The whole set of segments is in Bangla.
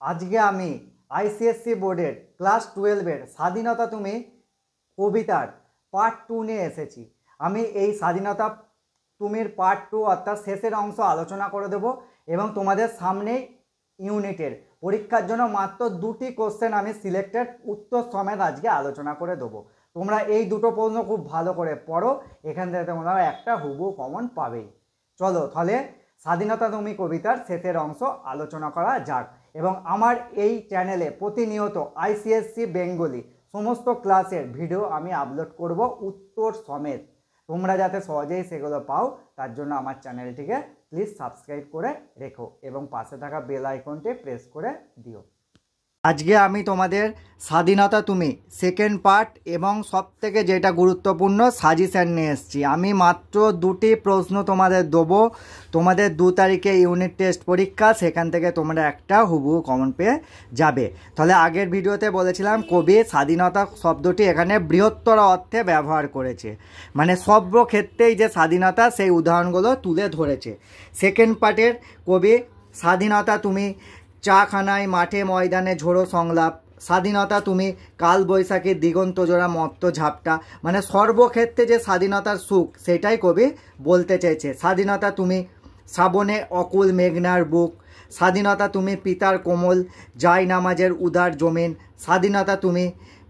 আজকে আমি আইসিএসসি বোর্ডের ক্লাস 12-এর স্বাধীনতা তুমি কবিতার পার্ট 2 নিয়ে এসেছি। আমি এই স্বাধীনতা তুমির পার্ট 2 অর্থাৎ শেষের অংশ আলোচনা করে দেব এবং তোমাদের সামনে ইউনিটের পরীক্ষার জন্য মাত্র 2টি কোশ্চেন আমি সিলেক্টেড উত্তর সমেত আজকে আলোচনা করে দেবো। তোমরা এই দুটো প্রশ্ন খুব ভালো করে পড়ো, এখান থেকে তোমরা একটা হুবহু কমন পাবেই। চলো তাহলে স্বাধীনতা তুমি কবিতার শেষের অংশ আলোচনা করা যাক। এবং আমার এই চ্যানেলে প্রতিনিয়ত আইসিএসসি বেঙ্গলি সমস্ত ক্লাসের ভিডিও আমি আপলোড করব উত্তর সমেত। তোমরা যাতে সহজেই সেগুলো পাও তার জন্য আমার চ্যানেলটিকে প্লিজ সাবস্ক্রাইব করে রেখো এবং পাশে থাকা বেল আইকনটি প্রেস করে দিও। আজকে আমি তোমাদের স্বাধীনতা তুমি সেকেন্ড পার্ট এবং সবথেকে যেটা গুরুত্বপূর্ণ সাজেশন নিয়ে এসেছি। আমি মাত্র 2টি প্রশ্ন তোমাদের দেবো। তোমাদের 2 তারিখে ইউনিট টেস্ট পরীক্ষা, সেখান থেকে তোমরা একটা হুবহু কমন পেয়ে যাবে। তাহলে আগের ভিডিওতে বলেছিলাম কবি স্বাধীনতা শব্দটি এখানে বৃহত্তর অর্থে ব্যবহার করেছে, মানে সর্বক্ষেত্রেই যে স্বাধীনতা সেই উদাহরণগুলো তুলে ধরেছে। সেকেন্ড পার্টের কবি স্বাধীনতা তুমি চাখানায় মাঠে ময়দানে ঝোড়ো সংলাপ, স্বাধীনতা তুমি কাল বৈশাখীর দিগন্ত জোড়া মত্ত ঝাপটা, মানে সর্বক্ষেত্রে যে স্বাধীনতার সুখ সেটাই কবি বলতে চেয়েছে। স্বাধীনতা তুমি শ্রাবণে অকুল মেঘনার বুক, স্বাধীনতা তুমি পিতার কোমল যাই নামাজের উদার জমিন, স্বাধীনতা তুমি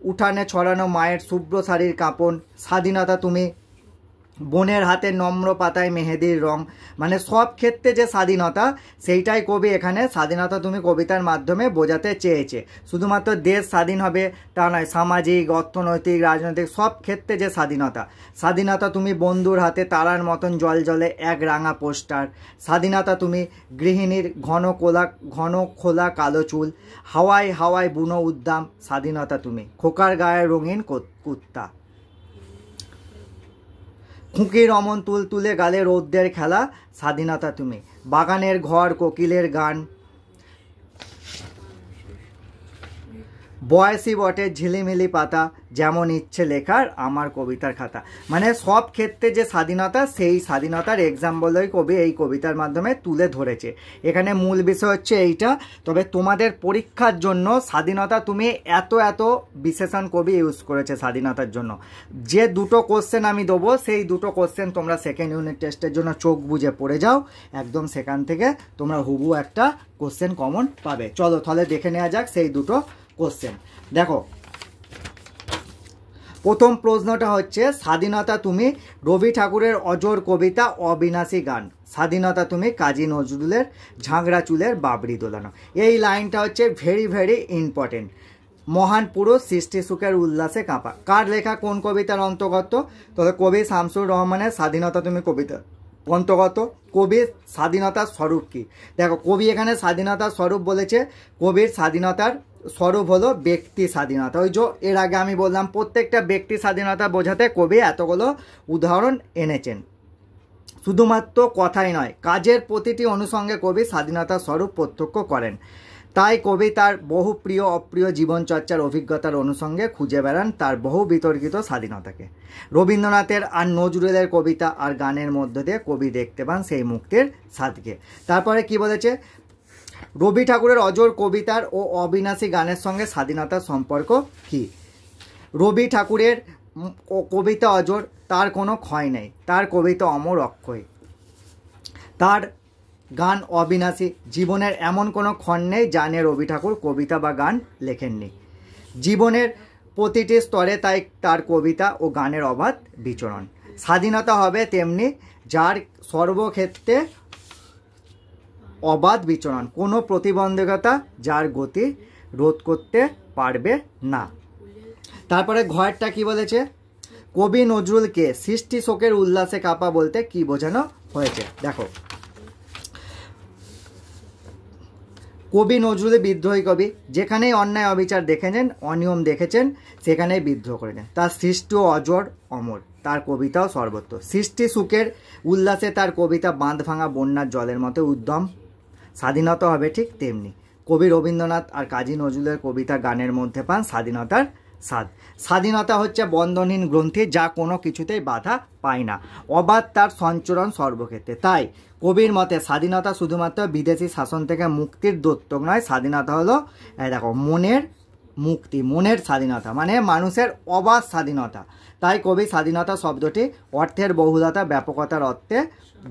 উঠানে ছড়ানো মায়ের শুভ্র শাড়ির কাঁপন, স্বাধীনতা তুমি বনের হাতে নম্র পাতায় মেহেদির রং, মানে সব ক্ষেত্রে যে স্বাধীনতা সেইটাই কবি এখানে স্বাধীনতা তুমি কবিতার মাধ্যমে বোঝাতে চেয়েছে। শুধুমাত্র দেশ স্বাধীন হবে তা নয়, সামাজিক অর্থনৈতিক রাজনৈতিক সব ক্ষেত্রে যে স্বাধীনতা। স্বাধীনতা তুমি বন্ধুর হাতে তারার মতন জল জলে এক রাঙা পোস্টার, স্বাধীনতা তুমি গৃহিণীর ঘন খোলা কালো চুল, হাওয়ায় হাওয়ায় বুনো উদ্দাম, স্বাধীনতা তুমি খোকার গায়ে রঙিন কুত্তা, খুঁকির অমন তুলে গালে রৌদ্রের খেলা, স্বাধীনতা তুমি বাগানের ঘর কোকিলের গান, বয়সী বটের ঝিলিমিলি পাতা যেমন ইচ্ছে লেখার আমার কবিতার খাতা, মানে সব ক্ষেত্রে যে স্বাধীনতা সেই স্বাধীনতার এক্সাম্পলই কবি এই কবিতার মাধ্যমে তুলে ধরেছে। এখানে মূল বিষয় হচ্ছে এইটা। তবে তোমাদের পরীক্ষার জন্য স্বাধীনতা তুমি এত বিশেষণ কবি ইউজ করেছে স্বাধীনতার জন্য। যে 2টো কোশ্চেন আমি দেবো সেই 2টো কোশ্চেন তোমরা সেকেন্ড ইউনিট টেস্টের জন্য চোখ বুঝে পড়ে যাও, একদম সেখান থেকে তোমরা হুবহু একটা কোশ্চেন কমন পাবে। চলো তাহলে দেখে নেওয়া যাক সেই 2টো কোশ্চেন। দেখো প্রথম প্রশ্নটা হচ্ছে স্বাধীনতা তুমি রবি ঠাকুরের অজর কবিতা অবিনাশী গান, স্বাধীনতা তুমি কাজী নজরুলের ঝাঁকড়া চুলের বাবরি দোলানো। এই লাইনটা হচ্ছে ভেরি ইম্পর্টেন্ট। মহান পুরুষ সৃষ্টি সুখের উল্লাসে কাঁপা, কার লেখা কোন কবিতার অন্তর্গত? তবে কবি শামসুর রহমানের স্বাধীনতা তুমি কবিতা অন্তর্গত। কবির স্বাধীনতার স্বরূপ কি? দেখো কবি এখানে স্বাধীনতার স্বরূপ বলেছে। কবির স্বাধীনতার স্বরূপ হলো ব্যক্তি স্বাধীনতা। ওই যে এর আগে আমি বললাম প্রত্যেকটা ব্যক্তি স্বাধীনতা বোঝাতে কবি এতগুলো উদাহরণ এনেছেন। শুধুমাত্র কথাই নয়, কাজের প্রতিটি অনুষঙ্গে কবি স্বাধীনতার স্বরূপ প্রত্যক্ষ করেন। তাই কবি তার বহু প্রিয় অপ্রিয় জীবনচর্চার অভিজ্ঞতার অনুষঙ্গে খুঁজে বেড়ান তার বহু বিতর্কিত স্বাধীনতাকে। রবীন্দ্রনাথের আর নজরুলের কবিতা আর গানের মধ্য দিয়ে কবি দেখতে পান সেই মুক্তির স্বাদকে। তারপরে কি বলেছে? রবি ঠাকুরের অজর কবিতার ও অবিনাশী গানের সঙ্গে স্বাধীনতার সম্পর্ক কি? রবি ঠাকুরের কবিতা অজর, তার কোনো ক্ষয় নেই, তার কবিতা অমর অক্ষয়, তার গান অবিনাশী, জীবনের এমন কোনো ক্ষণ নেই যা নিয়ে রবি ঠাকুর কবিতা বা গান লেখেননি। জীবনের প্রতিটি স্তরে তাই তার কবিতা ও গানের অবাধ বিচরণ। স্বাধীনতা হবে তেমনি যার সর্বক্ষেত্রে অবাধ বিচরণ, কোনো প্রতিবন্ধকতা যার গতি রোধ করতে পারবে না। তারপরে ঘরটা কি বলেছে? কবি নজরুলকে সৃষ্টি শোকের উল্লাসে কাঁপা বলতে কি বোঝানো হয়েছে? দেখো কবি নজরুলের বিদ্রোহী কবি, যেখানেই অন্যায় অবিচার দেখেছেন, অনিয়ম দেখেছেন, সেখানেই বিদ্রোহ করেছেন। তার সৃষ্টি অজর অমর, তার কবিতাও সর্বত্র। সৃষ্টি সুখের উল্লাসে তার কবিতা বাঁধ ভাঙা বন্যার জলের মতো উদ্যম। স্বাধীনতা হবে ঠিক তেমনি। কবি রবীন্দ্রনাথ আর কাজী নজরুলের কবিতা গানের মধ্যে পান স্বাধীনতার স্বাদ। স্বাধীনতা হচ্ছে বন্ধনহীন গ্রন্থি, যা কোনো কিছুতেই বাধা পায় না, অবাধ তার সঞ্চরণ সর্বক্ষেত্রে। তাই কবির মতে স্বাধীনতা শুধুমাত্র বিদেশি শাসন থেকে মুক্তির দ্যোতক নয়, স্বাধীনতা হলো দেখো মনের মুক্তি, মনের স্বাধীনতা, মানে মানুষের অবাধ স্বাধীনতা। তাই কবি স্বাধীনতা শব্দটি অর্থের বহুলতা ব্যাপকতার অর্থে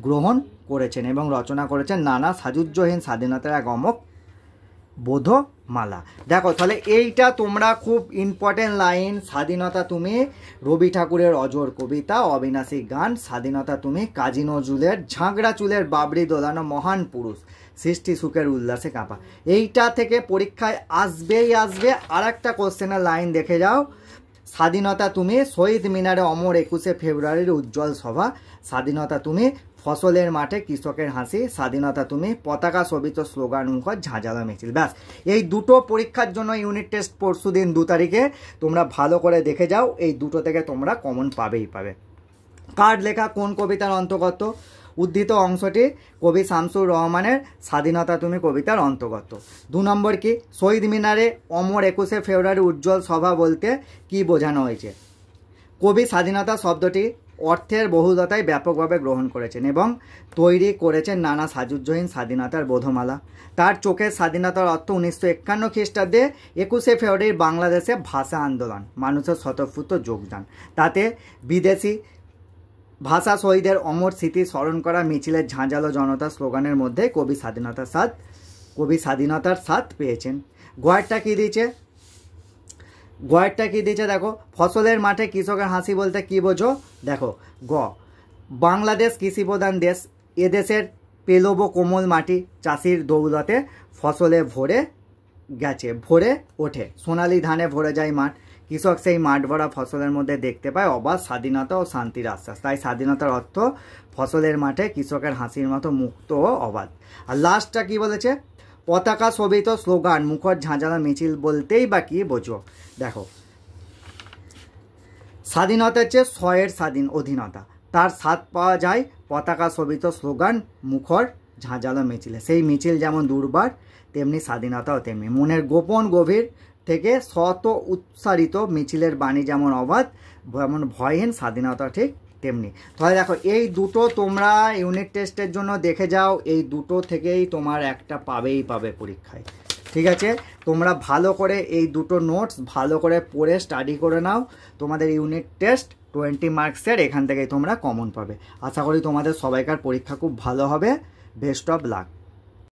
গ্রহণ করেছেন এবং রচনা করেছেন নানা সাজুজ্যহীন স্বাধীনতার এক অমোঘ বোধমালা। দেখো তাহলে এইটা তোমরা খুব ইম্পর্টেন্ট লাইন। স্বাধীনতা তুমি রবি ঠাকুরের অজর কবিতা, অবিনাশী গান। স্বাধীনতা তুমি কাজী নজরুলের ঝাঁকড়া চুলের বাবরি দোলানো মহান পুরুষ, সৃষ্টি সুখের উল্লাসে কাঁপা। এইটা থেকে পরীক্ষায় আসবেই আসবে। আর একটা কোশ্চেনের লাইন দেখে যাও, স্বাধীনতা তুমি শহীদ মিনারে অমর 21শে ফেব্রুয়ারির উজ্জ্বল সভা। স্বাধীনতা তুমি ফসলের মাঠে কৃষকের হাসি। স্বাধীনতা তুমি পতাকা শোভিত স্লোগান মুখর ঝাঁঝালো মিছিল। ব্যাস, এই দুটো পরীক্ষার জন্য ইউনিট টেস্ট পরশু দিন 2 তারিখে তোমরা ভালো করে দেখে যাও। এই দুটো থেকে তোমরা কমন পাবেই পাবে। কার লেখা কোন কবিতার অন্তর্গত? উদ্ধৃত অংশটি কবি শামসুর রহমানের স্বাধীনতা তুমি কবিতার অন্তর্গত। 2 নম্বর কি, শহীদ মিনারে অমর 21শে ফেব্রুয়ারি উজ্জ্বল সভা বলতে কি বোঝানো হয়েছে? কবি স্বাধীনতা শব্দটি অর্থের বহুলতায় ব্যাপকভাবে গ্রহণ করেছেন এবং তৈরি করেছেন নানা সাজুজ্যহীন স্বাধীনতার বোধমালা। তার চোখের স্বাধীনতার অর্থ 1951 খ্রিস্টাব্দে 21শে ফেব্রুয়ারি বাংলাদেশে ভাষা আন্দোলন, মানুষের স্বতঃস্ফূর্ত যোগদান। তাতে বিদেশি ভাষা শহীদের অমর স্মৃতি স্মরণ করা মিছিলের ঝাঁঝালো জনতা স্লোগানের মধ্যে কবি স্বাধীনতার স্বাদ পেয়েছেন। গয়েরটা কি দিয়েছে দেখো, ফসলের মাঠে কৃষকের হাসি বলতে কি বোঝো? দেখো, বাংলাদেশ কৃষিপ্রধান দেশ, এদেশের পেলব কোমল মাটি চাষির দৌলতে ফসলে ভরে ওঠে, সোনালি ধানে ভরে যায় মাঠ। কৃষক সেই মাঠ ভরা ফসলের মধ্যে দেখতে পায় অবাধ স্বাধীনতা ও শান্তির আশ্বাস। তাই স্বাধীনতার অর্থ ফসলের মাঠে কৃষকের হাসির মতো মুক্ত ও অবাধ। আর লাস্টটা কি বলেছে? পতাকা শোভিত স্লোগান মুখর ঝাঁঝালো মিছিল বলতেই বা কি বোঝো? দেখো, স্বাধীনতা হচ্ছে স্বয়ের স্বাধীন অধীনতা, তার স্বাদ পাওয়া যায় পতাকা শোভিত স্লোগান মুখর ঝাঁঝালো মিছিলে। সেই মিছিল যেমন দুর্বার, তেমনি স্বাধীনতাও তেমনি মনের গোপন গভীর থেকে শত উচ্চারিত মিছিলের বাণী যেমন অবাধ, যেমন ভয়হীন স্বাধীনতা ঠিক তেমনি। তাহলে দেখো, এই দুটো তোমরা ইউনিট টেস্টের জন্য দেখে যাও। এই দুটো থেকেই তোমার একটা পাবে পরীক্ষায়। ঠিক আছে, তোমরা ভালো করে এই দুটো নোটস ভালো করে পড়ে স্টাডি করে নাও। তোমাদের ইউনিট টেস্ট 20 মার্কসের এখান থেকেই তোমরা কমন পাবে। আশা করি তোমাদের সবাইকার পরীক্ষা খুব ভালো হবে। Best of luck.